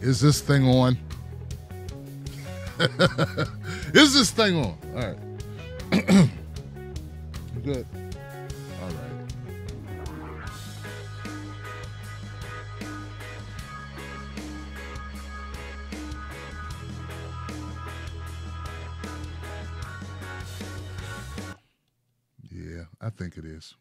Is this thing on? Is this thing on? All right. Good. All right. Yeah, I think it is.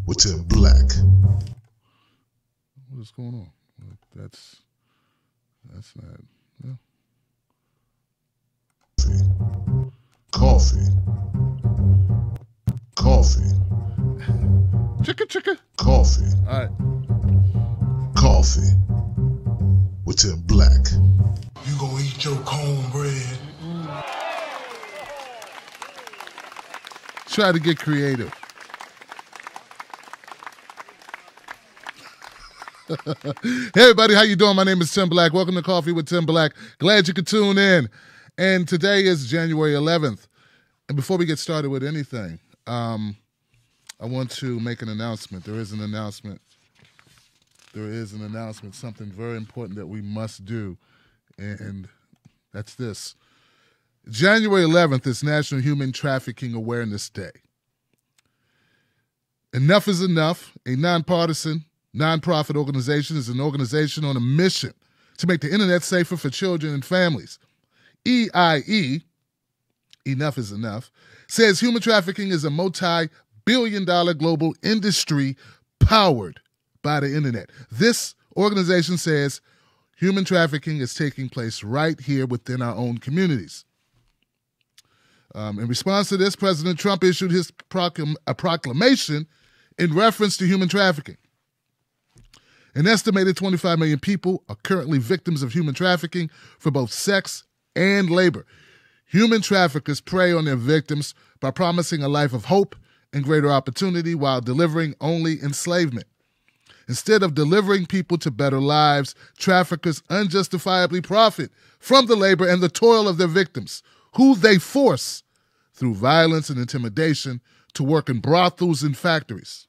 What's in black? What is going on? Well, that's not. Well. Coffee. Chicka. Coffee. All right. Coffee. What's in black? You gonna eat your cornbread? Try to get creative. Hey everybody, how you doing? My name is Tim Black. Welcome to Coffee with Tim Black. Glad you could tune in. And today is January 11th. And before we get started with anything, I want to make an announcement. There is an announcement, something very important that we must do. And that's this. January 11th is National Human Trafficking Awareness Day. Enough is Enough, a nonpartisan, nonprofit organization, is an organization on a mission to make the internet safer for children and families. EIE, Enough is Enough, says human trafficking is a multi-billion-dollar global industry powered by the internet. This organization says human trafficking is taking place right here within our own communities. In response to this, President Trump issued his proclamation in reference to human trafficking. An estimated 25 million people are currently victims of human trafficking for both sex and labor. Human traffickers prey on their victims by promising a life of hope and greater opportunity while delivering only enslavement. Instead of delivering people to better lives, traffickers unjustifiably profit from the labor and the toil of their victims, who they force through violence and intimidation to work in brothels and factories.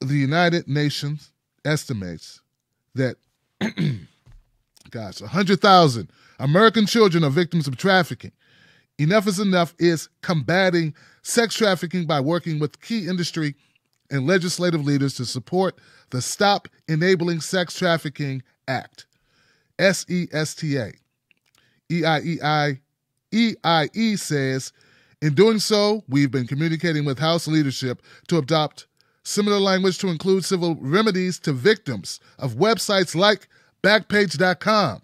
The United Nations estimates that 100,000 American children are victims of trafficking. Enough is Enough is combating sex trafficking by working with key industry and legislative leaders to support the Stop Enabling Sex Trafficking Act, SESTA. EIE says, in doing so, we've been communicating with House leadership to adopt similar language to include civil remedies to victims of websites like Backpage.com,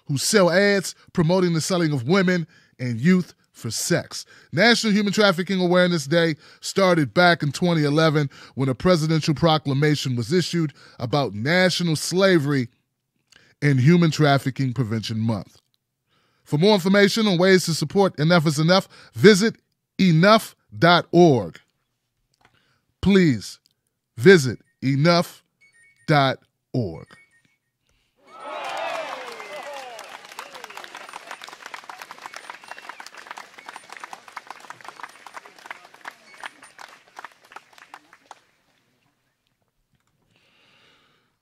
who sell ads promoting the selling of women and youth for sex. National Human Trafficking Awareness Day started back in 2011 when a presidential proclamation was issued about National Slavery and Human Trafficking Prevention Month. For more information on ways to support Enough is Enough, visit enough.org. Please visit enough.org.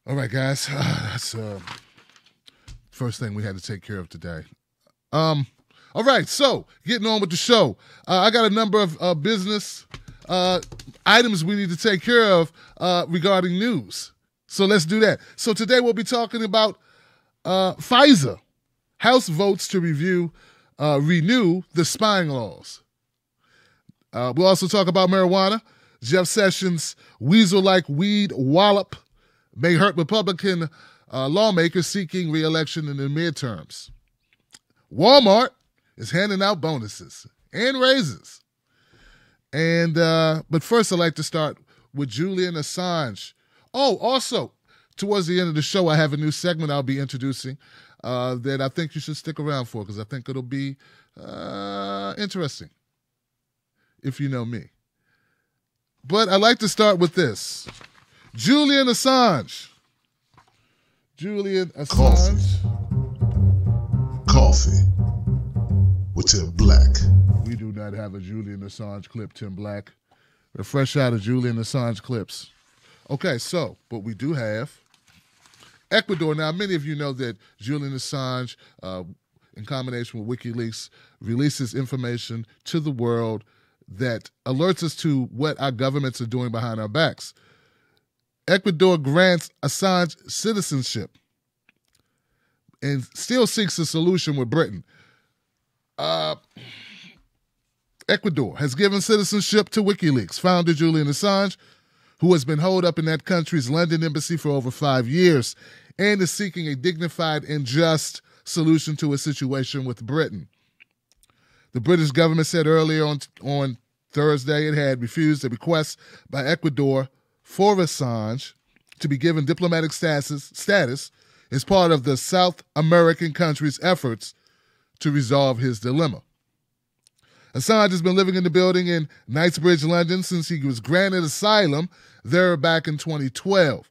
All right, guys, that's first thing we had to take care of today. All right, so getting on with the show. I got a number of business items we need to take care of regarding news. So let's do that. So today we'll be talking about FISA. House votes to renew the spying laws. We'll also talk about marijuana. Jeff Sessions' weasel-like weed wallop may hurt Republican lawmakers seeking re-election in the midterms. Walmart is handing out bonuses and raises. And but first, I'd like to start with Julian Assange. Oh, also, towards the end of the show, I have a new segment I'll be introducing that I think you should stick around for because I think it'll be interesting, if you know me. But I'd like to start with this. Julian Assange. Coffee. What's in black? We do not have a Julian Assange clip, Tim Black. We're fresh out of Julian Assange clips. Okay, so, but we do have Ecuador. Now, many of you know that Julian Assange, in combination with WikiLeaks, releases information to the world that alerts us to what our governments are doing behind our backs. Ecuador grants Assange citizenship and still seeks a solution with Britain. Ecuador has given citizenship to WikiLeaks founder Julian Assange, who has been holed up in that country's London embassy for over 5 years and is seeking a dignified and just solution to a situation with Britain. The British government said earlier on Thursday it had refused a request by Ecuador for Assange to be given diplomatic status as part of the South American country's efforts to resolve his dilemma. Assange has been living in the building in Knightsbridge, London, since he was granted asylum there back in 2012.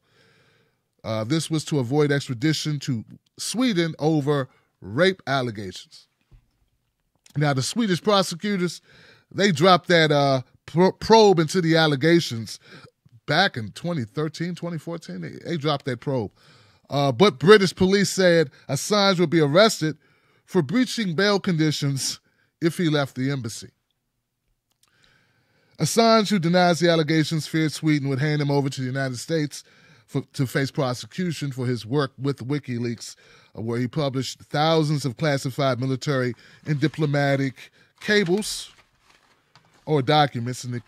This was to avoid extradition to Sweden over rape allegations. Now, the Swedish prosecutors, they dropped that probe into the allegations back in 2013, 2014. They dropped that probe. But British police said Assange would be arrested for breaching bail conditions if he left the embassy. Assange, who denies the allegations, feared Sweden would hand him over to the United States to face prosecution for his work with WikiLeaks, where he published thousands of classified military and diplomatic cables or documents, and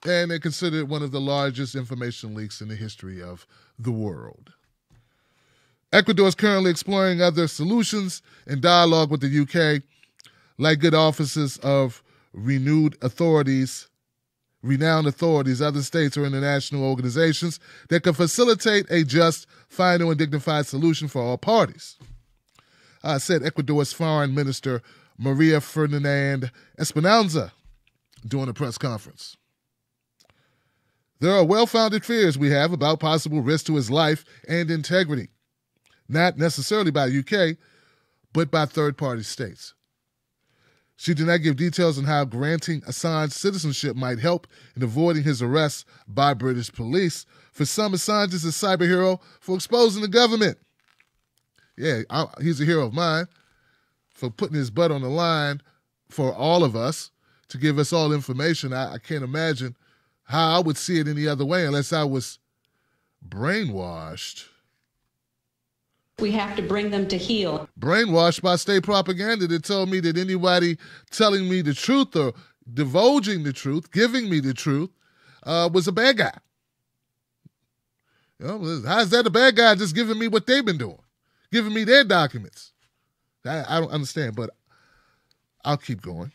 they consider it one of the largest information leaks in the history of the world. Ecuador is currently exploring other solutions in dialogue with the UK, like good offices of renowned authorities, other states or international organizations that can facilitate a just, final, and dignified solution for all parties, said Ecuador's Foreign Minister Maria Ferdinand Esperanza during a press conference. There are well-founded fears we have about possible risk to his life and integrity, not necessarily by the UK, but by third-party states. She did not give details on how granting Assange citizenship might help in avoiding his arrest by British police. For some, Assange is a cyber hero for exposing the government. Yeah, he's a hero of mine for putting his butt on the line for all of us to give us all information. I can't imagine how I would see it any other way unless I was brainwashed. We have to bring them to heel. Brainwashed by state propaganda that told me that anybody telling me the truth or divulging the truth, giving me the truth, was a bad guy. You know, how's that a bad guy just giving me what they've been doing? Giving me their documents. I don't understand, but I'll keep going.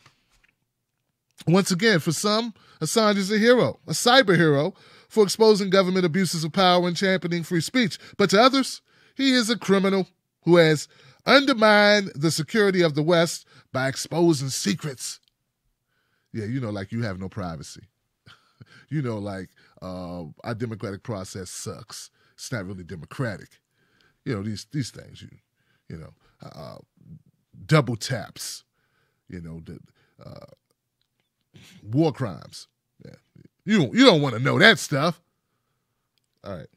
Once again, for some, Assange is a hero, a cyber hero, for exposing government abuses of power and championing free speech. But to others, he is a criminal who has undermined the security of the West by exposing secrets. Yeah, you know, like you have no privacy. You know, like our democratic process sucks. It's not really democratic. You know, these things, you know, double taps, you know, war crimes. Yeah. You don't want to know that stuff. All right.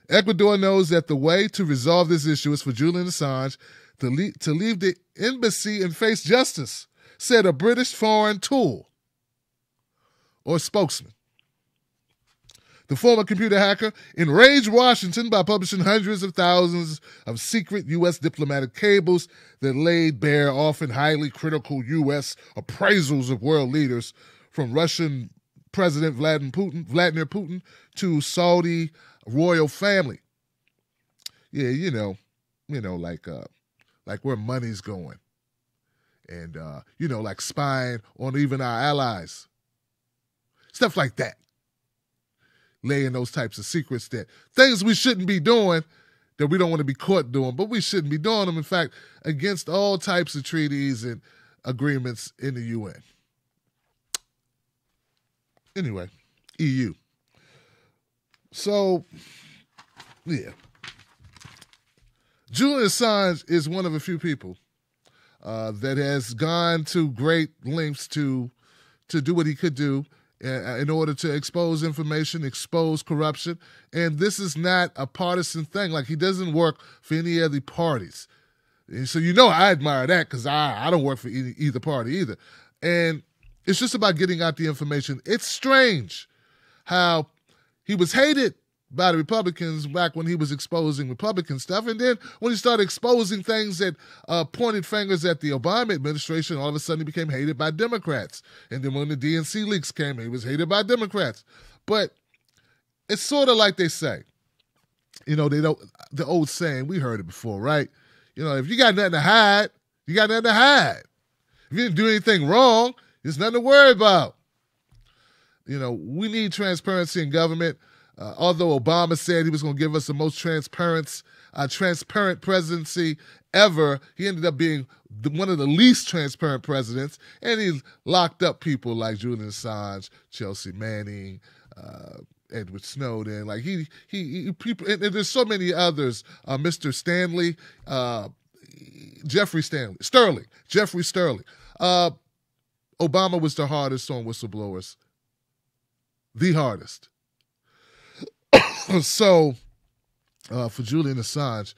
Ecuador knows that the way to resolve this issue is for Julian Assange to leave the embassy and face justice, said a British foreign tool or spokesman. The former computer hacker enraged Washington by publishing hundreds of thousands of secret U.S. diplomatic cables that laid bare often highly critical U.S. appraisals of world leaders, from Russian President Vladimir Putin to Saudi royal family. Yeah, you know, like where money's going, and you know, like spying on even our allies, stuff like that. Laying those types of secrets, that things we shouldn't be doing, that we don't want to be caught doing, but we shouldn't be doing them. In fact, against all types of treaties and agreements in the UN. Anyway, EU. So, yeah. Julian Assange is one of a few people that has gone to great lengths to do what he could do in order to expose information, expose corruption. And this is not a partisan thing. Like, he doesn't work for any of the parties. And so, I admire that because I don't work for either party either. And it's just about getting out the information. It's strange how he was hated by the Republicans back when he was exposing Republican stuff. And then when he started exposing things that pointed fingers at the Obama administration, all of a sudden he became hated by Democrats. And then when the DNC leaks came, he was hated by Democrats. But it's sort of like they say, the old saying, we heard it before, right? If you got nothing to hide, you got nothing to hide. If you didn't do anything wrong, there's nothing to worry about. We need transparency in government. Although Obama said he was going to give us the most transparent presidency ever, he ended up being one of the least transparent presidents, and he locked up people like Julian Assange, Chelsea Manning, Edward Snowden. Like he people, and there's so many others. Mr. Stanley, Jeffrey Sterling. Obama was the hardest on whistleblowers, the hardest. So, for Julian Assange,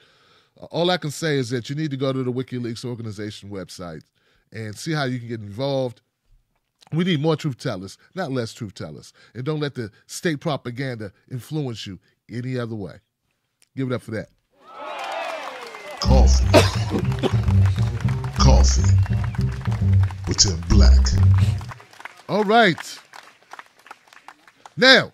all I can say is that you need to go to the WikiLeaks organization website and see how you can get involved. We need more truth tellers, not less truth tellers. And don't let the state propaganda influence you any other way. Give it up for that. Coffee with Tim Black. All right. Now,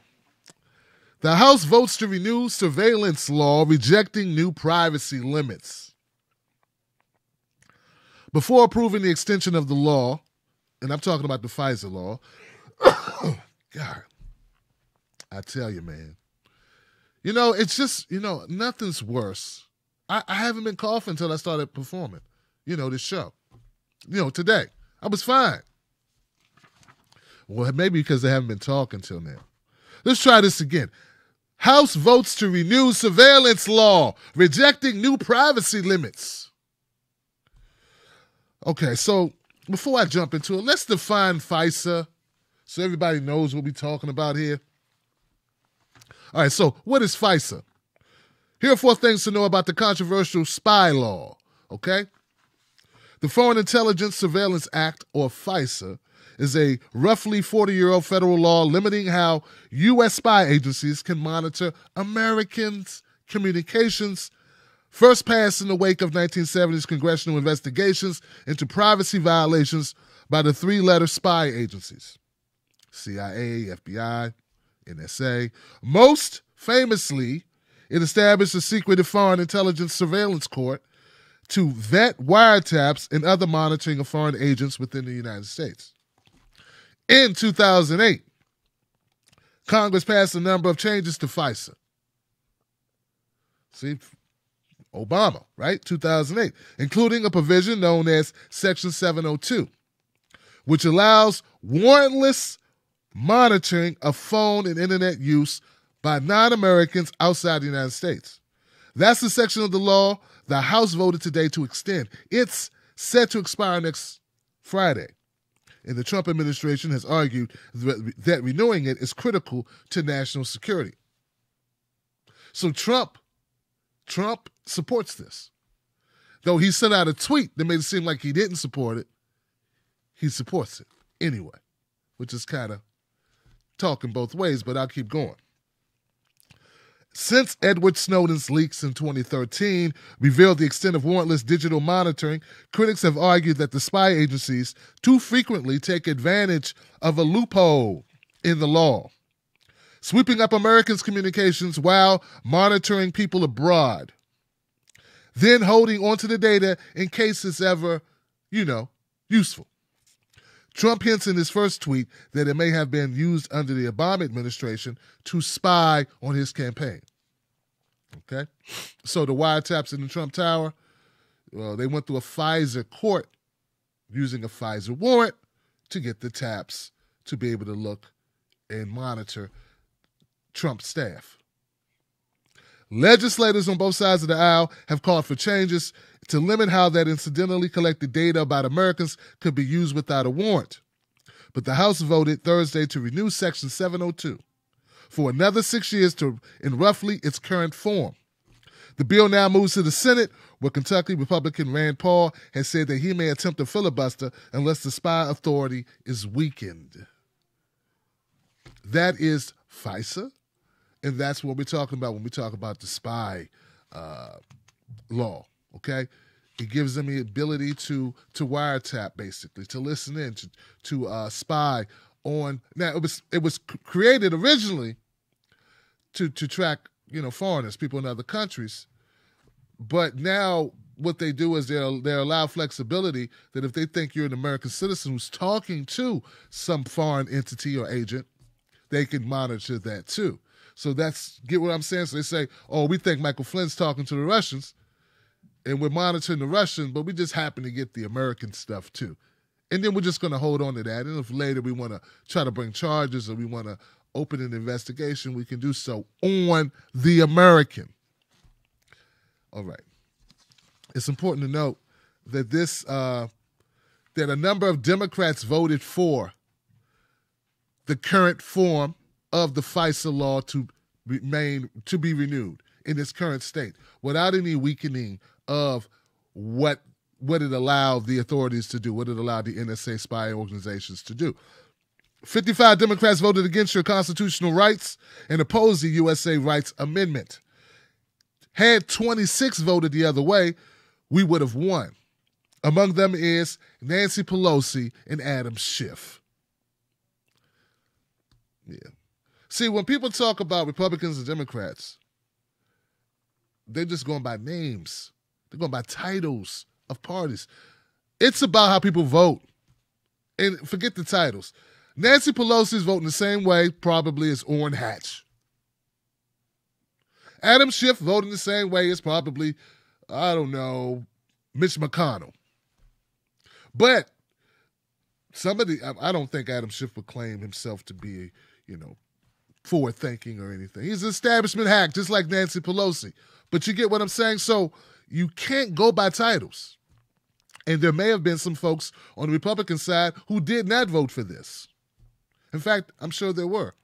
the House votes to renew surveillance law, rejecting new privacy limits. Before approving the extension of the law, and I'm talking about the FISA law, God, I tell you, man, it's just, nothing's worse. I haven't been coughing until I started performing, this show. Today. I was fine. Well, maybe because I haven't been talking till now. Let's try this again. House votes to renew surveillance law, rejecting new privacy limits. Okay, so before I jump into it, let's define FISA so everybody knows what we're talking about here. All right, so what is FISA? Here are 4 things to know about the controversial spy law, okay? The Foreign Intelligence Surveillance Act, or FISA, is a roughly 40-year-old federal law limiting how U.S. spy agencies can monitor Americans' communications, first passed in the wake of 1970s congressional investigations into privacy violations by the 3-letter spy agencies, CIA, FBI, NSA. Most famously, it established a secretive Foreign Intelligence Surveillance Court to vet wiretaps and other monitoring of foreign agents within the United States. In 2008, Congress passed a number of changes to FISA. See, Obama, right? 2008, including a provision known as Section 702, which allows warrantless monitoring of phone and internet use by non-Americans outside the United States. That's the section of the law the House voted today to extend. It's set to expire next Friday. And the Trump administration has argued that renewing it is critical to national security. So Trump supports this. Though he sent out a tweet that made it seem like he didn't support it, he supports it anyway, which is kind of talking both ways, but I'll keep going. Since Edward Snowden's leaks in 2013 revealed the extent of warrantless digital monitoring, critics have argued that the spy agencies too frequently take advantage of a loophole in the law, sweeping up Americans' communications while monitoring people abroad, then holding onto the data in case it's ever, useful. Trump hints in his first tweet that it may have been used under the Obama administration to spy on his campaign. Okay? So the wiretaps in the Trump Tower, they went through a FISA court using a FISA warrant to get the taps to be able to look and monitor Trump's staff. Legislators on both sides of the aisle have called for changes to limit how that incidentally collected data about Americans could be used without a warrant. But the House voted Thursday to renew Section 702 for another 6 years in roughly its current form. The bill now moves to the Senate, where Kentucky Republican Rand Paul has said that he may attempt a filibuster unless the spy authority is weakened. That is FISA, and that's what we're talking about when we talk about the spy law, okay? It gives them the ability to wiretap, basically, to listen in, to spy on. Now, it was created originally to track, foreigners, people in other countries. But now what they do is they allow flexibility that if they think you're an American citizen who's talking to some foreign entity or agent, they can monitor that too. So get what I'm saying? So they say, oh, we think Michael Flynn's talking to the Russians, and we're monitoring the Russian, but we just happen to get the American stuff too. And then we're just going to hold on to that. And if later we want to try to bring charges or we want to open an investigation, we can do so on the American. All right. It's important to note that that a number of Democrats voted for the current form of the FISA law to be renewed in its current state without any weakening of what it allowed the authorities to do, what it allowed the NSA spy organizations to do. 55 Democrats voted against your constitutional rights and opposed the USA Rights Amendment. Had 26 voted the other way, we would have won. Among them is Nancy Pelosi and Adam Schiff. Yeah. See, when people talk about Republicans and Democrats, they're just going by names. They're going by titles of parties. It's about how people vote. And forget the titles. Nancy Pelosi's voting the same way, probably, as Orrin Hatch. Adam Schiff voting the same way as probably, I don't know, Mitch McConnell. But I don't think Adam Schiff would claim himself to be, forward-thinking or anything. He's an establishment hack, just like Nancy Pelosi. But you get what I'm saying? So you can't go by titles. And there may have been some folks on the Republican side who did not vote for this. In fact, I'm sure there were.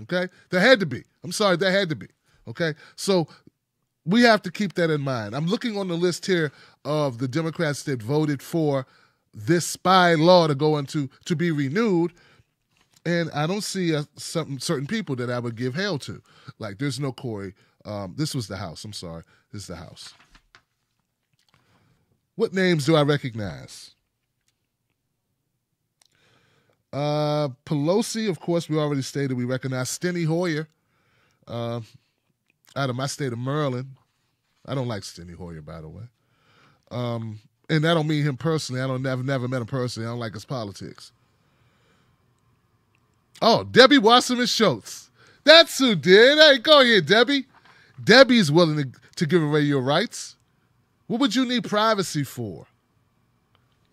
Okay? There had to be. I'm sorry, there had to be. Okay? So we have to keep that in mind. I'm looking on the list here of the Democrats that voted for this spy law to be renewed, and I don't see certain people that I would give hell to. Like, there's no Corey. This was the House. I'm sorry. This is the House. What names do I recognize? Pelosi, of course, we already stated we recognize. Steny Hoyer, out of my state of Maryland. I don't like Steny Hoyer, by the way. And I don't mean him personally. I've never met him personally. I don't like his politics. Oh, Debbie Wasserman Schultz. That's who did. Hey, go ahead, Debbie. Debbie's willing to give away your rights. What would you need privacy for?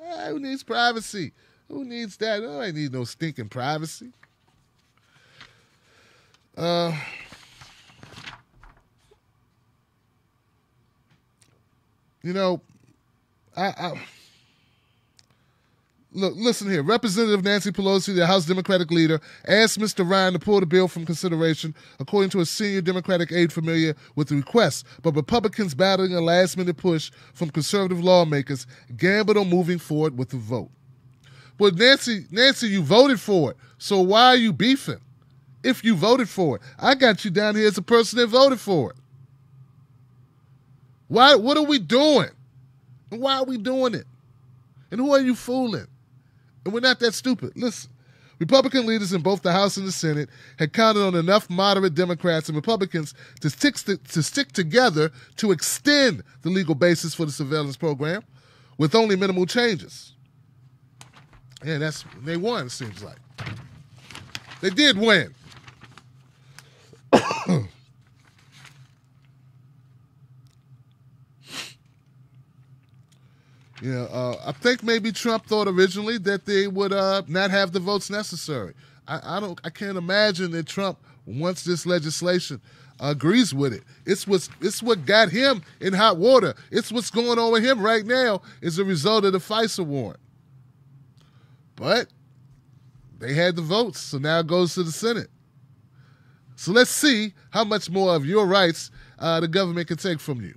Who needs privacy? Who needs that? Oh, I need no stinking privacy. Look, listen here. Representative Nancy Pelosi, the House Democratic leader, asked Mr. Ryan to pull the bill from consideration, according to a senior Democratic aide familiar with the request. But Republicans, battling a last-minute push from conservative lawmakers, gambled on moving forward with the vote. But Nancy, you voted for it, so why are you beefing? If you voted for it, I got you down here as a person that voted for it. Why? What are we doing? And why are we doing it? And who are you fooling? And we're not that stupid. Listen, Republican leaders in both the House and the Senate had counted on enough moderate Democrats and Republicans to stick together to extend the legal basis for the surveillance program with only minimal changes. And they won, it seems like. They did win. I think maybe Trump thought originally that they would not have the votes necessary. I can't imagine that Trump wants this legislation agrees with it. It's what got him in hot water. It's what's going on with him right now as a result of the FISA warrant. But they had the votes, so now it goes to the Senate. So let's see how much more of your rights the government can take from you.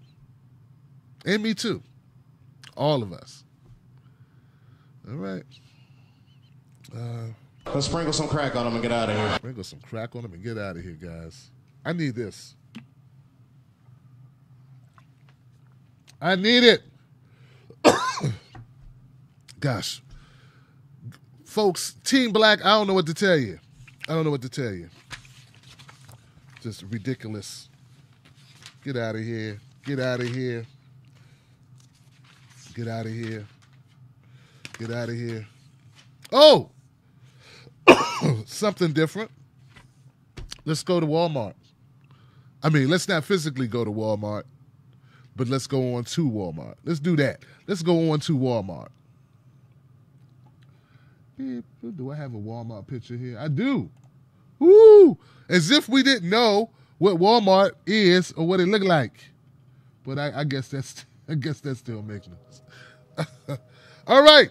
And me too. All of us. All right. Let's sprinkle some crack on them and get out of here. Sprinkle some crack on them and get out of here, guys. I need this. I need it. Gosh. Folks, Team Black, I don't know what to tell you. Just ridiculous. Get out of here. Get out of here. Get out of here. Get out of here. Oh! Something different. Let's go to Walmart. I mean, let's not physically go to Walmart, but let's go on to Walmart. Let's do that. Let's go on to Walmart. Do I have a Walmart picture here? I do. Woo! As if we didn't know what Walmart is or what it looked like. But I guess that still makes sense. All right.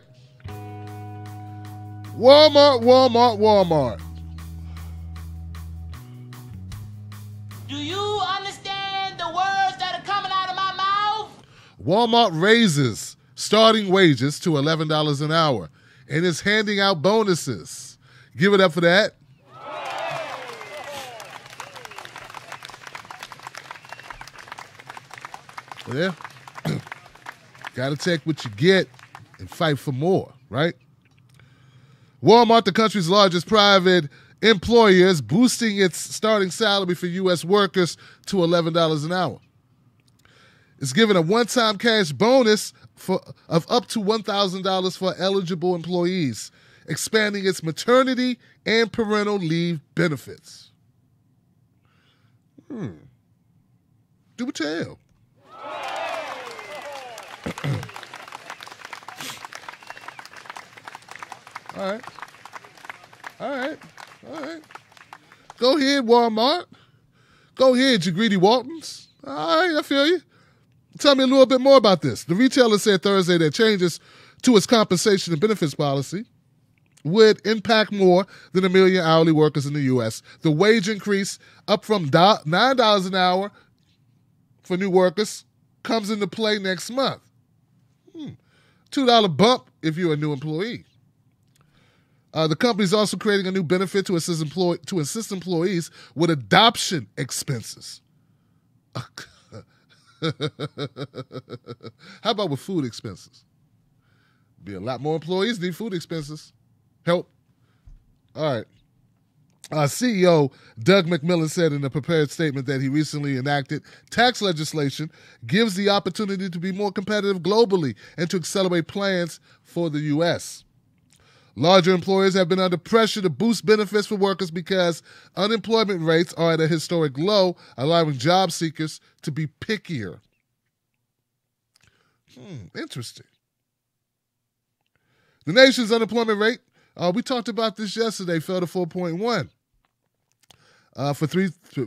Walmart. Do you understand the words that are coming out of my mouth? Walmart raises starting wages to $11 an hour and is handing out bonuses. Give it up for that. Yeah. Got to take what you get and fight for more, right? Walmart, the country's largest private employer, is boosting its starting salary for U.S. workers to $11 an hour. It's giving a one-time cash bonus of up to $1,000 for eligible employees, expanding its maternity and parental leave benefits. Do tell. All right. Go ahead, Walmart. Go ahead, you greedy Waltons. All right, I feel you. Tell me a little bit more about this. The retailer said Thursday that changes to its compensation and benefits policy would impact more than 1 million hourly workers in the U.S. The wage increase, up from $9 an hour for new workers, comes into play next month. $2 bump if you're a new employee. The company's also creating a new benefit to assist employees with adoption expenses. How about with food expenses? Be a lot more employees need food expenses. Help. All right. CEO Doug McMillon said in a prepared statement that he recently enacted tax legislation gives the opportunity to be more competitive globally and to accelerate plans for the U.S. Larger employers have been under pressure to boost benefits for workers because unemployment rates are at a historic low, allowing job seekers to be pickier. Interesting. The nation's unemployment rate, we talked about this yesterday, fell to 4.1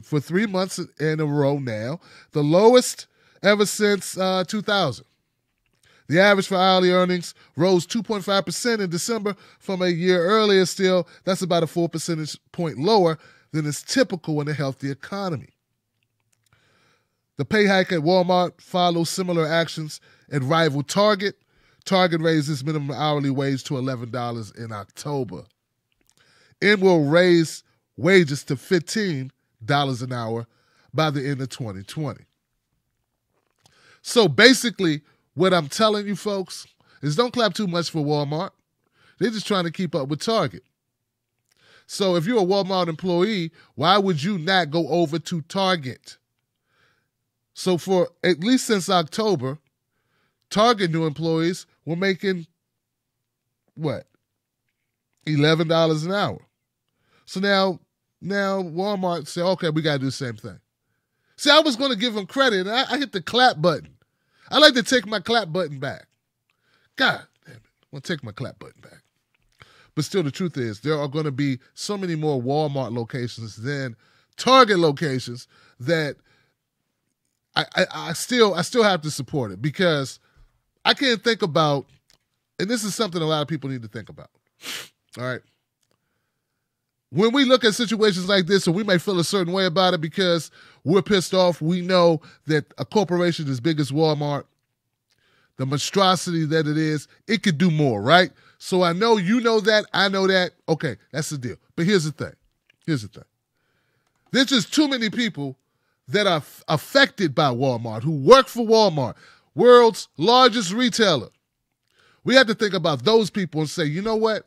for 3 months in a row now, the lowest ever since 2000. The average for hourly earnings rose 2.5% in December from a year earlier. Still, that's about a 4 percentage point lower than is typical in a healthy economy. The pay hike at Walmart follows similar actions at rival Target. Target raises minimum hourly wage to $11 in October and will raise wages to $15 an hour by the end of 2020. So basically, what I'm telling you folks is don't clap too much for Walmart. They're just trying to keep up with Target. So if you're a Walmart employee, why would you not go over to Target? So for at least since October, Target new employees were making, what, $11 an hour. So now Walmart said, okay, we got to do the same thing. See, I was going to give them credit, and I hit the clap button. I like to take my clap button back. God damn it. I'm going to take my clap button back. But still, the truth is, there are going to be so many more Walmart locations than Target locations that I still have to support it, because I can't think about, and this is something a lot of people need to think about. All right. When we look at situations like this, and we may feel a certain way about it because we're pissed off, we know that a corporation as big as Walmart, the monstrosity that it is, it could do more, right? So I know you know that, I know that. Okay, that's the deal. But here's the thing. There's just too many people that are affected by Walmart, who work for Walmart, world's largest retailer. We have to think about those people and say, you know what?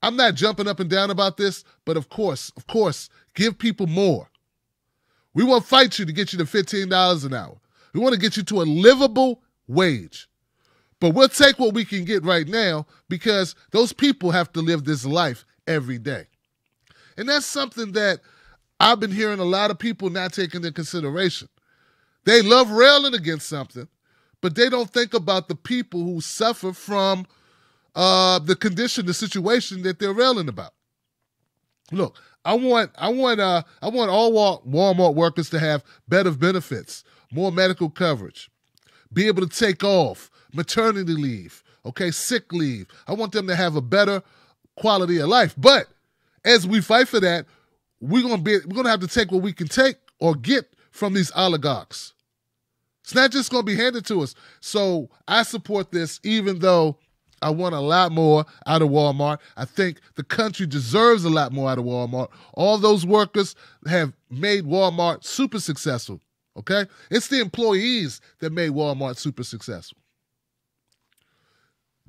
I'm not jumping up and down about this, but of course, give people more. We won't fight you to get you to $15 an hour. We want to get you to a livable wage. But we'll take what we can get right now, because those people have to live this life every day. And that's something that I've been hearing a lot of people not taking into consideration. They love railing against something, but they don't think about the people who suffer from the condition, the situation that they're railing about. Look, I want all Walmart workers to have better benefits, more medical coverage, be able to take off, maternity leave, okay, sick leave. I want them to have a better quality of life. But as we fight for that, we're gonna have to take what we can take or get from these oligarchs. It's not just gonna be handed to us. So I support this, even though I want a lot more out of Walmart. I think the country deserves a lot more out of Walmart. All those workers have made Walmart super successful, okay? It's the employees that made Walmart super successful.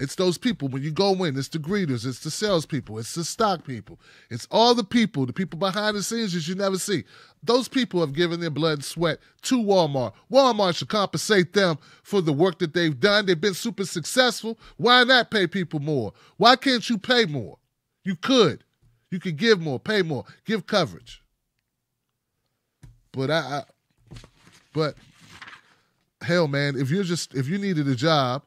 It's those people, when you go in, it's the greeters, it's the salespeople, it's the stock people. It's all the people behind the scenes that you never see. Those people have given their blood and sweat to Walmart. Walmart should compensate them for the work that they've done. They've been super successful. Why not pay people more? Why can't you pay more? You could. You could give more, pay more, give coverage. But but hell, man, if you needed a job,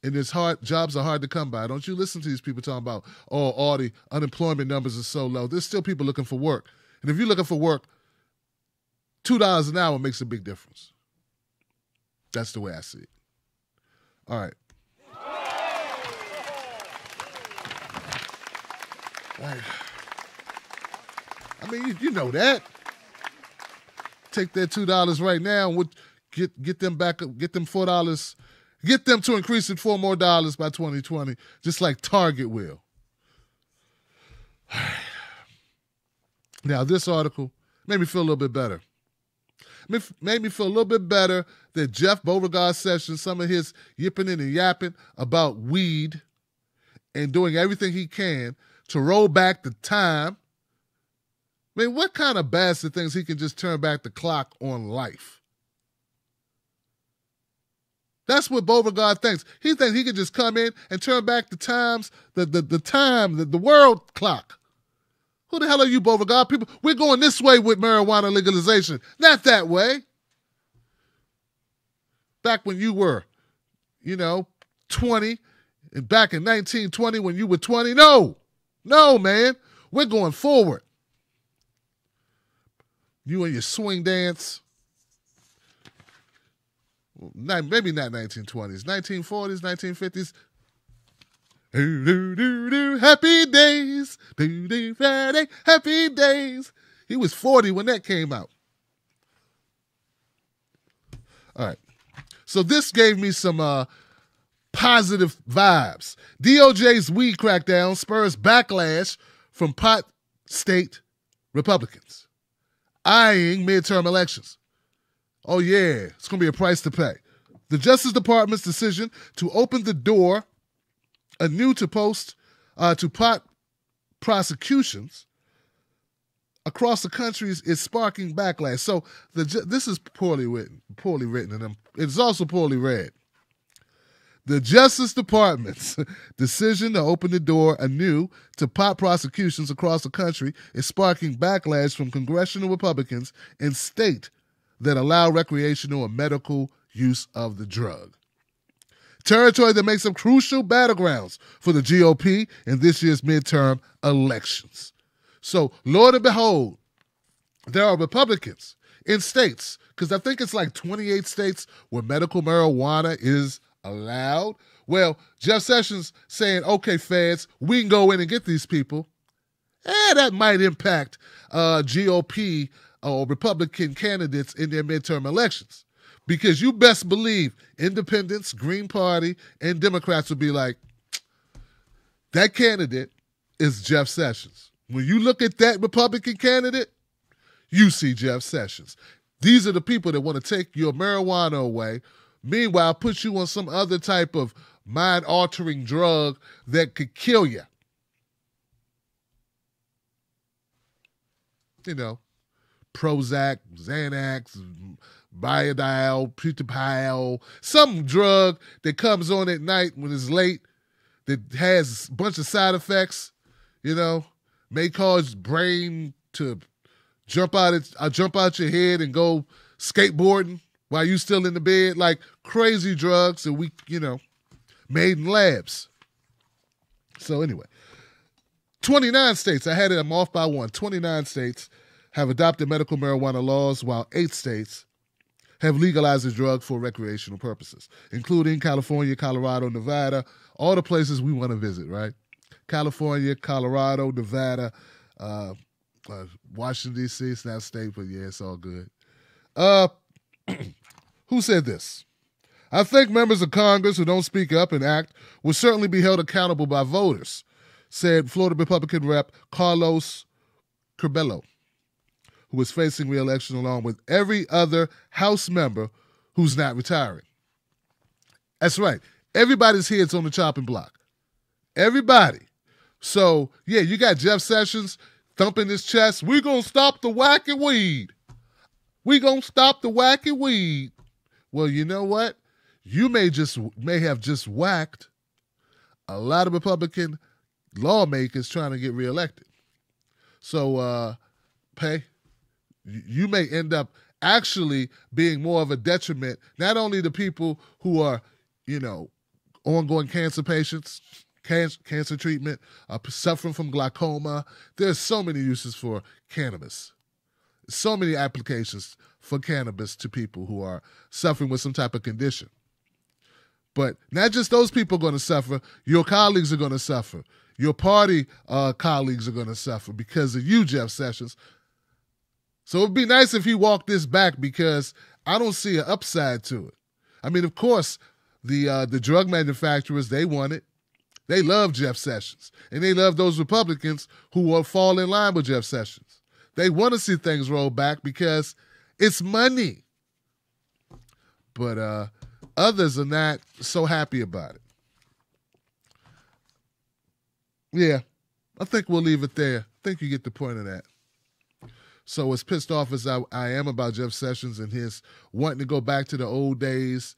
and it's hard, jobs are hard to come by, don't you listen to these people talking about, oh, all the unemployment numbers are so low. There's still people looking for work. And if you're looking for work, $2 an hour makes a big difference. That's the way I see it. All right. I mean, you know that. Take that $2 right now and get them back, get them $4. Get them to increase it $4 more by 2020, just like Target will. Now, this article made me feel a little bit better. Made me feel a little bit better that Jeff Beauregard's session, some of his yipping and yapping about weed and doing everything he can to roll back the time. I mean, what kind of bastard thinks he can just turn back the clock on life? That's what Beauregard thinks. He thinks he can just come in and turn back the times, the world clock. Who the hell are you, Beauregard? People, we're going this way with marijuana legalization. Not that way. Back when you were, 20, and back in 1920 when you were 20. No, man. We're going forward. You and your swing dance. Maybe not 1920s, 1940s, 1950s. Happy days, Friday, happy days. He was 40 when that came out. All right. So this gave me some positive vibes. DOJ's weed crackdown spurs backlash from pot state Republicans, eyeing midterm elections. Oh, yeah, it's going to be a price to pay. The Justice Department's decision to open the door anew to pot prosecutions across the country is sparking backlash. So this is poorly written, and it's also poorly read. The Justice Department's decision to open the door anew to pot prosecutions across the country is sparking backlash from congressional Republicans in state that allow recreational and medical use of the drug. Territory that makes up crucial battlegrounds for the GOP in this year's midterm elections. So, Lord and behold, there are Republicans in states, because I think it's like 28 states where medical marijuana is allowed. Well, Jeff Sessions saying, okay, feds, we can go in and get these people. That might impact GOP or Republican candidates in their midterm elections. Because you best believe independents, Green Party, and Democrats will be like, that candidate is Jeff Sessions. When you look at that Republican candidate, you see Jeff Sessions. These are the people that want to take your marijuana away, meanwhile put you on some other type of mind-altering drug that could kill you. You know, Prozac, Xanax, Biodiol, Putapile, some drug that comes on at night when it's late that has a bunch of side effects, you know, may cause brain to jump out your head and go skateboarding while you still in the bed, like crazy drugs that we, you know, made in labs. So anyway, 29 states, I'm off by one. 29 states have adopted medical marijuana laws, while 8 states have legalized the drug for recreational purposes, including California, Colorado, Nevada, all the places we want to visit, right? California, Colorado, Nevada, Washington, D.C., it's not a state, but yeah, it's all good. Who said this? I think members of Congress who don't speak up and act will certainly be held accountable by voters, said Florida Republican Rep. Carlos Curbelo, who is facing re-election along with every other House member who's not retiring. That's right. Everybody's head's on the chopping block. Everybody. So, yeah, you got Jeff Sessions thumping his chest. We're going to stop the wacky weed. We're going to stop the wacky weed. Well, you know what? You may have just whacked a lot of Republican lawmakers trying to get reelected. So, you may end up actually being more of a detriment, not only to people who are, you know, ongoing cancer patients, cancer treatment, suffering from glaucoma. There's so many uses for cannabis. So many applications for cannabis to people who are suffering with some type of condition. But not just those people are going to suffer. Your colleagues are going to suffer. Your party colleagues are going to suffer because of you, Jeff Sessions. So it'd be nice if he walked this back, because I don't see an upside to it. I mean, of course, the drug manufacturers, they want it. They love Jeff Sessions. And they love those Republicans who will fall in line with Jeff Sessions. They want to see things roll back because it's money. But others are not so happy about it. Yeah, I think we'll leave it there. I think you get the point of that. So as pissed off as I am about Jeff Sessions and his wanting to go back to the old days,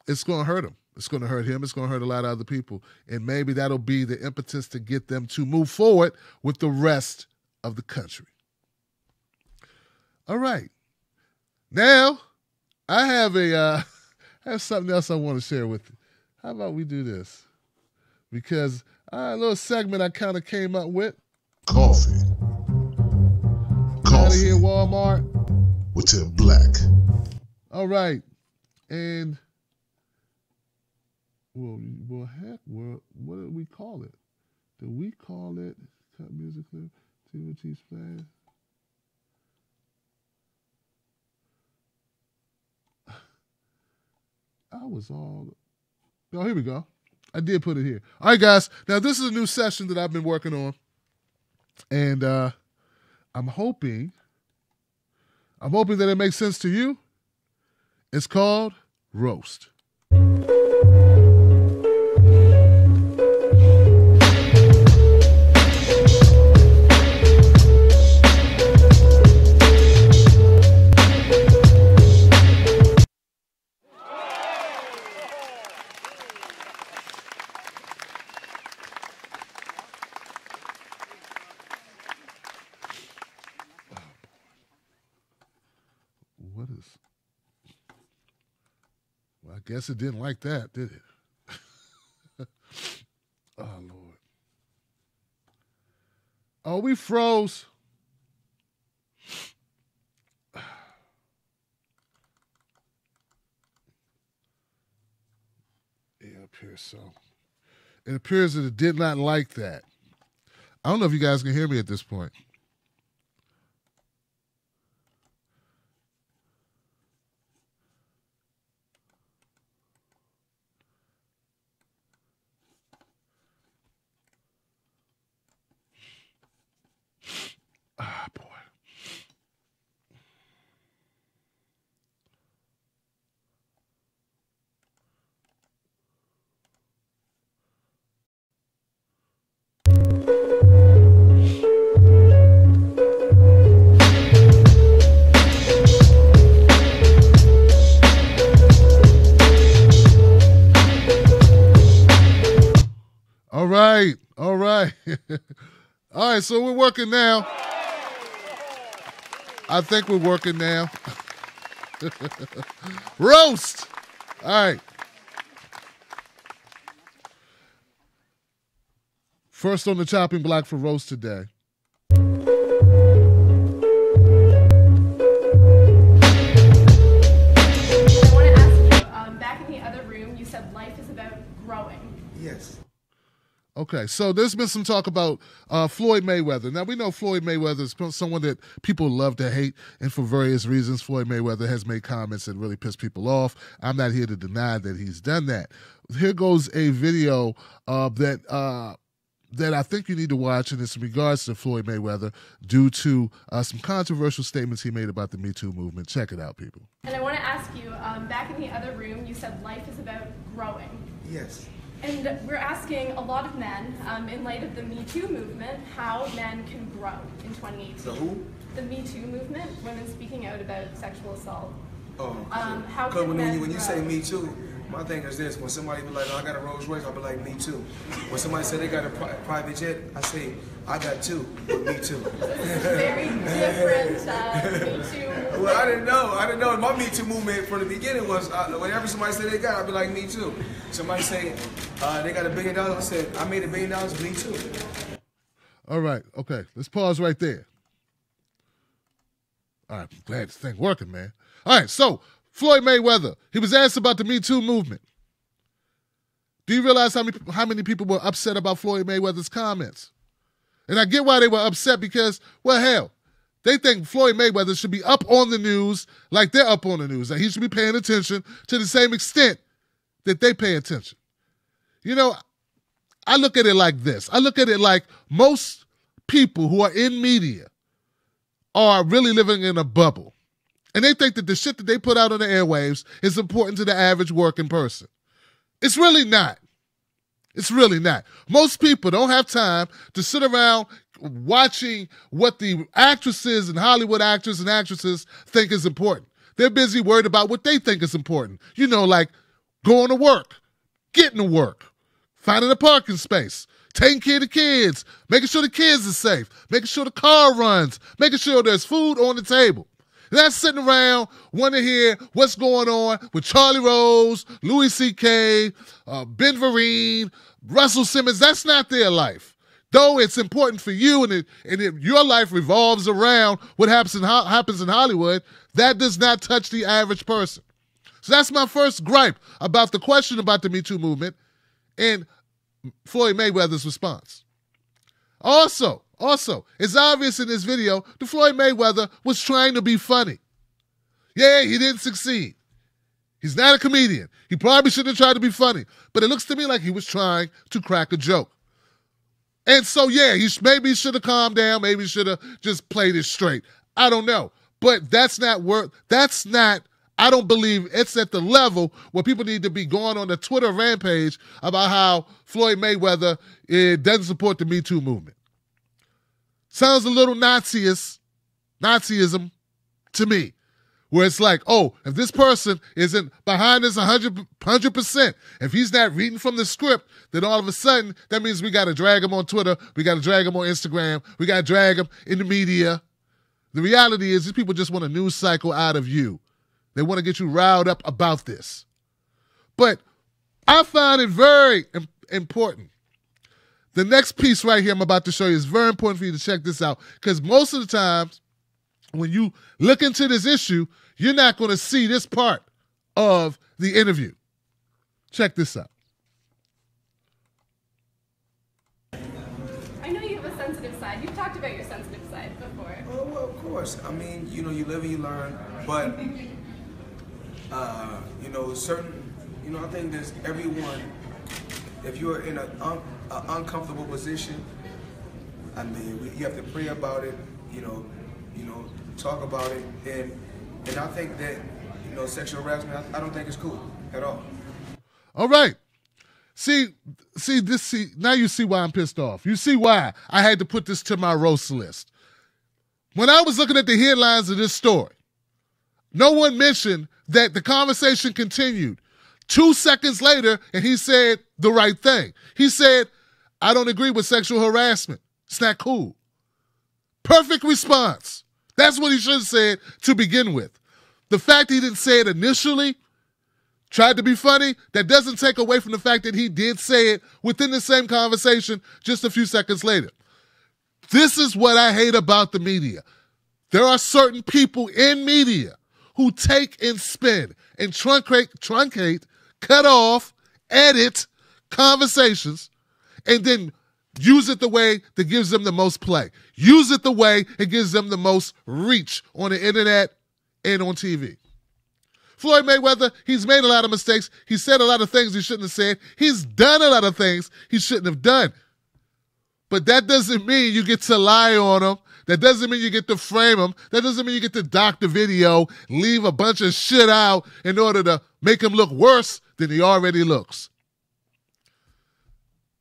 it's going to hurt him. It's going to hurt him. It's going to hurt a lot of other people. And maybe that'll be the impetus to get them to move forward with the rest of the country. All right. Now, I have something else I want to share with you. How about we do this? Because a little segment I kind of came up with. Coffee. Out of here, Walmart. With Tim Black. All right. And, well, heck, what did we call it? Did we call it cut music clip? Timothy Splash? Oh, here we go. I did put it here. All right, guys. Now, this is a new session that I've been working on. And I'm hoping that it makes sense to you. It's called Roast. Well, I guess it didn't like that, did it? Oh, Lord. Oh, we froze. appears so. It appears that it did not like that. I don't know if you guys can hear me at this point. Ah, boy. All right. All right. All right, so we're working now. I think we're working now. Roast. All right. First on the chopping block for roast today. I want to ask you, back in the other room, you said life is about growing. Yes. Okay, so there's been some talk about Floyd Mayweather. Now, we know Floyd Mayweather is someone that people love to hate, and for various reasons, Floyd Mayweather has made comments that really piss people off. I'm not here to deny that he's done that. Here goes a video that I think you need to watch, and it's in regards to Floyd Mayweather due to some controversial statements he made about the Me Too movement. Check it out, people. And I want to ask you, back in the other room, you said life is about growing. Yes. And we're asking a lot of men, in light of the Me Too movement, how men can grow in 2018. The who? The Me Too movement, women speaking out about sexual assault. Oh. How Because can men when you grow? say Me Too, my thing is this. When somebody be like, oh, I got a Rolls Royce, I'll be like, me too. When somebody say they got a private jet, I say, I got two, but me too. This is very different Me Too. Well, I didn't know. My Me Too movement from the beginning was, whenever somebody say they got, I'd be like, me too. Somebody say they got $1 billion, I said, I made $1 billion, me too. All right, okay, let's pause right there. All right, I'm glad this thing's working, man. All right, so Floyd Mayweather, he was asked about the Me Too movement. Do you realize how many people were upset about Floyd Mayweather's comments? And I get why they were upset because, well, hell, they think Floyd Mayweather should be up on the news like they're up on the news. That he should be paying attention to the same extent that they pay attention. You know, I look at it like this. I look at it like most people who are in media are really living in a bubble. And they think that the shit that they put out on the airwaves is important to the average working person. It's really not. It's really not. Most people don't have time to sit around watching what the actresses and Hollywood actors and actresses think is important. They're busy worried about what they think is important. You know, like going to work, getting to work, finding a parking space, taking care of the kids, making sure the kids are safe, making sure the car runs, making sure there's food on the table. They're not sitting around wanting to hear what's going on with Charlie Rose, Louis C.K., Ben Vereen, Russell Simmons. That's not their life. Though it's important for you and your life revolves around what happens in Hollywood, that does not touch the average person. So that's my first gripe about the question about the Me Too movement and Floyd Mayweather's response. Also, it's obvious in this video that Floyd Mayweather was trying to be funny. Yeah, he didn't succeed. He's not a comedian. He probably shouldn't have tried to be funny. But it looks to me like he was trying to crack a joke. And so, yeah, maybe he should have calmed down. Maybe he should have just played it straight. I don't know. But I don't believe it's at the level where people need to be going on a Twitter rampage about how Floyd Mayweather doesn't support the Me Too movement. Sounds a little Nazism to me, where it's like, oh, if this person isn't behind us 100%, if he's not reading from the script, then all of a sudden, that means we got to drag him on Twitter, we got to drag him on Instagram, we got to drag him in the media. The reality is these people just want a news cycle out of you. They want to get you riled up about this. But I find it very important. The next piece right here I'm about to show you is very important for you to check this out, because most of the times when you look into this issue, you're not going to see this part of the interview. Check this out. course. I mean, you know, you live and you learn, but you know, I think there's everyone. If you're in an uncomfortable position, I mean, you have to pray about it. You know, talk about it, and I think that, you know, sexual harassment, I don't think it's cool at all. All right. See, now you see why I'm pissed off. You see why I had to put this to my roast list. When I was looking at the headlines of this story, no one mentioned that the conversation continued 2 seconds later, and he said the right thing. He said, I don't agree with sexual harassment. It's not cool. Perfect response. That's what he should have said to begin with. The fact he didn't say it initially, tried to be funny, that doesn't take away from the fact that he did say it within the same conversation just a few seconds later. This is what I hate about the media. There are certain people in media who take and spin and truncate, cut off, edit conversations, and then use it the way that gives them the most play. Use it the way it gives them the most reach on the internet and on TV. Floyd Mayweather, he's made a lot of mistakes. He said a lot of things he shouldn't have said. He's done a lot of things he shouldn't have done. But that doesn't mean you get to lie on him. That doesn't mean you get to frame him. That doesn't mean you get to dock the video, leave a bunch of shit out in order to make him look worse than he already looks.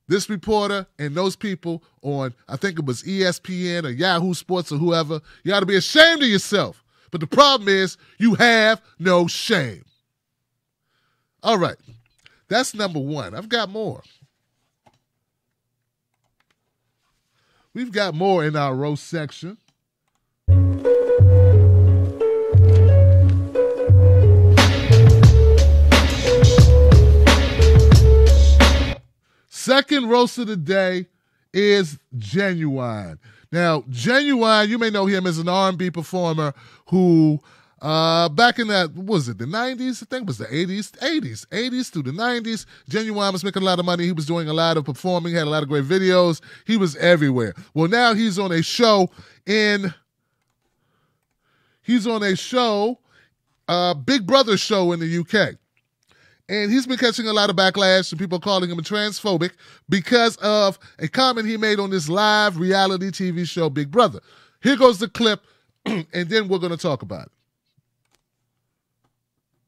This reporter and those people on, I think it was ESPN or Yahoo Sports or whoever, you ought to be ashamed of yourself. But the problem is you have no shame. All right. That's number one. I've got more. We've got more in our roast section. Second roast of the day is Ginuwine. Now, Ginuwine, you may know him as an R&B performer who, back in the 90s? I think it was the 80s through the 90s. Ginuwine was making a lot of money. He was doing a lot of performing, had a lot of great videos. He was everywhere. Well, now he's on a show Big Brother show in the UK. And he's been catching a lot of backlash and people calling him a transphobic because of a comment he made on this live reality TV show, Big Brother. Here goes the clip, and then we're going to talk about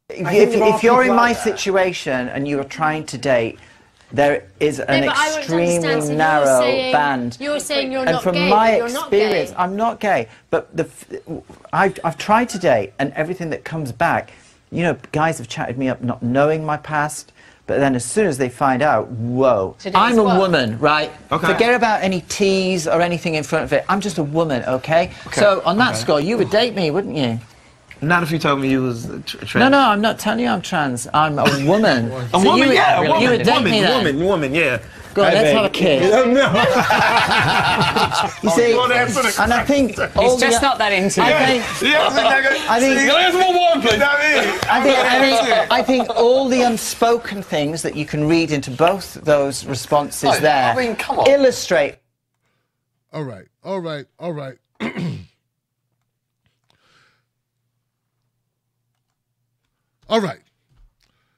it. If you're in my situation and you are trying to date, there is an extremely narrow band. You're saying you're and not from gay, my but you're experience, not gay. I'm not gay. But I've tried to date, and everything that comes back, you know, guys have chatted me up not knowing my past, but then as soon as they find out, whoa, I'm a woman, right? Okay. Forget about any T's or anything in front of it. I'm just a woman, okay? So on that score, you would date me, wouldn't you? Not if you told me you was trans. No, I'm not telling you I'm trans. I'm a woman. A woman, yeah, a woman. You would date me then? Woman, yeah. Go on, let's have a kiss. No. You see, and I think He's just not that into it. I think all the unspoken things that you can read into both those responses there, I mean, come on. illustrate. All right. All right.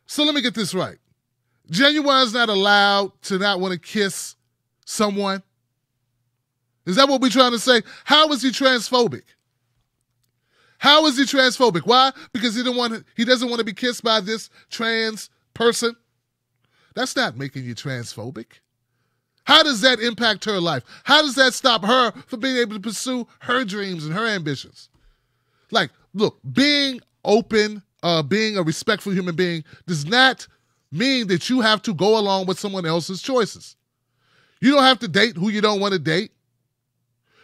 So let me get this right. Ginuwine's not allowed to not want to kiss someone? Is that what we're trying to say? How is he transphobic? How is he transphobic? Why? Because he doesn't want to be kissed by this trans person? That's not making you transphobic. How does that impact her life? How does that stop her from being able to pursue her dreams and her ambitions? Like, look, being open, being a respectful human being does not mean that you have to go along with someone else's choices. You don't have to date who you don't want to date.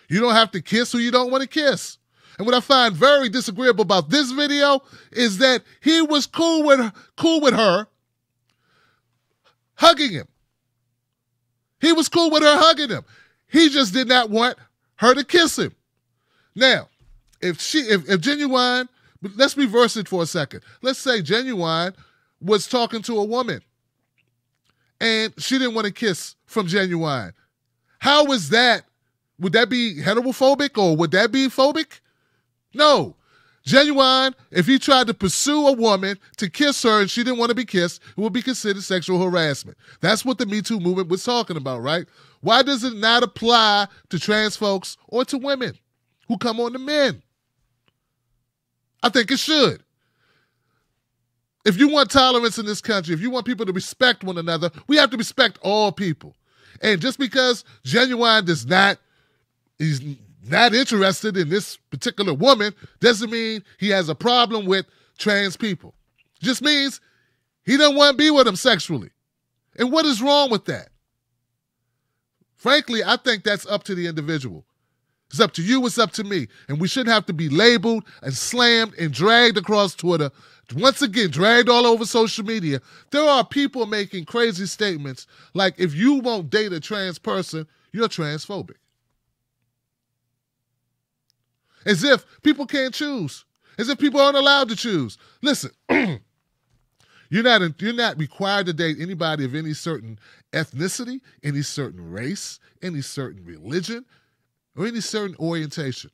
You don't have to kiss who you don't want to kiss. And what I find very disagreeable about this video is that he was cool with her hugging him. He was cool with her hugging him. He just did not want her to kiss him. Now, if Ginuwine, let's reverse it for a second. Let's say Ginuwine was talking to a woman and she didn't want to kiss from Ginuwine. How is that? Would that be heterophobic or would that be phobic? No. Ginuwine, if he tried to pursue a woman to kiss her and she didn't want to be kissed, it would be considered sexual harassment. That's what the Me Too movement was talking about, right? Why does it not apply to trans folks or to women who come on to men? I think it should. If you want tolerance in this country, if you want people to respect one another, we have to respect all people. And just because Ginuwine he's not interested in this particular woman doesn't mean he has a problem with trans people. Just means he doesn't want to be with them sexually. And what is wrong with that? Frankly, I think that's up to the individual. It's up to you, it's up to me. And we shouldn't have to be labeled and slammed and dragged across Twitter. Once again, dragged all over social media. There are people making crazy statements like, if you won't date a trans person, you're transphobic. As if people can't choose. As if people aren't allowed to choose. Listen, you're not required to date anybody of any certain ethnicity, any certain race, any certain religion, or any certain orientation.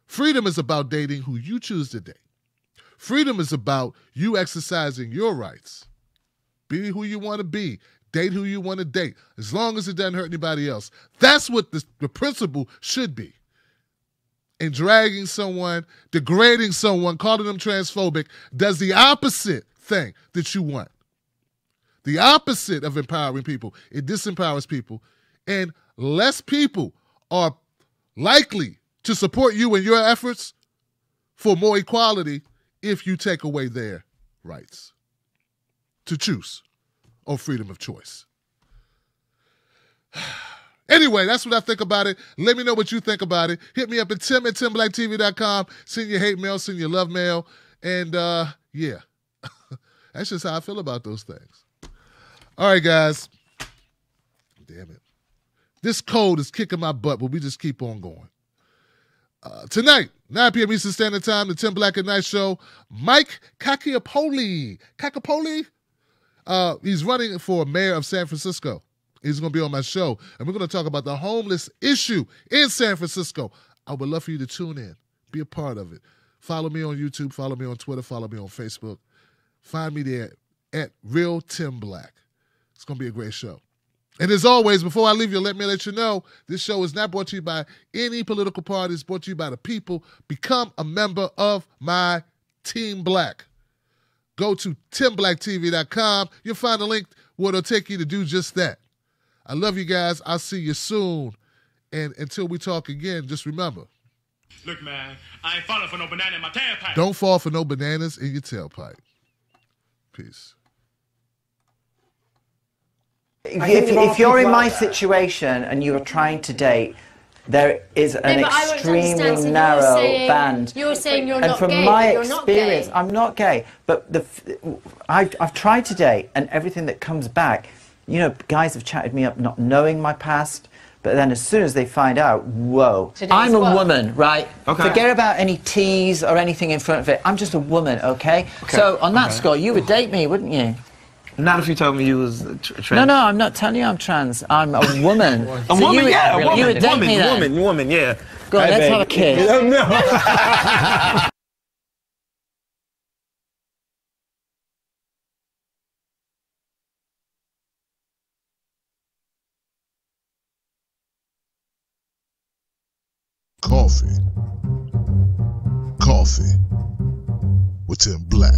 Freedom is about dating who you choose to date. Freedom is about you exercising your rights. Be who you want to be. Date who you want to date. As long as it doesn't hurt anybody else. That's what the principle should be. And dragging someone, degrading someone, calling them transphobic, does the opposite thing that you want. The opposite of empowering people. It disempowers people. And less people are likely to support you in your efforts for more equality if you take away their rights to choose or freedom of choice. Anyway, that's what I think about it. Let me know what you think about it. Hit me up at tim@timblacktv.com. Send your hate mail, send your love mail. And, yeah, that's just how I feel about those things. All right, guys. Damn it. This cold is kicking my butt, but we just keep on going. Tonight, 9 p.m. Eastern Standard Time, the Tim Black at Night Show. Mike Kakapoli. He's running for mayor of San Francisco. He's going to be on my show, and we're going to talk about the homeless issue in San Francisco. I would love for you to tune in, be a part of it. Follow me on YouTube, follow me on Twitter, follow me on Facebook. Find me there at Real Tim Black. It's going to be a great show. And as always, before I leave you, let you know, this show is not brought to you by any political party. It's brought to you by the people. Become a member of my Team Black. Go to timblacktv.com. You'll find a link where it'll take you to do just that. I love you guys. I'll see you soon. And until we talk again, just remember. Look, man, I ain't falling for no banana in my tailpipe. Don't fall for no bananas in your tailpipe. Peace. If you're in my situation and you're trying to date, there is an extremely narrow band. You're saying you're not gay. And from my experience, I'm not gay. But I've tried to date, and everything that comes back, you know, guys have chatted me up not knowing my past, but then as soon as they find out, whoa, I'm a woman, right? Okay. Forget about any T's or anything in front of it. I'm just a woman, okay? So on that score, you would date me, wouldn't you? Not if you told me you was trans. No, I'm not telling you I'm trans. I'm a woman. A woman, yeah, a woman. You would date me then? Woman, yeah. Go on, let's have a kiss. No. Coffee with Tim Black.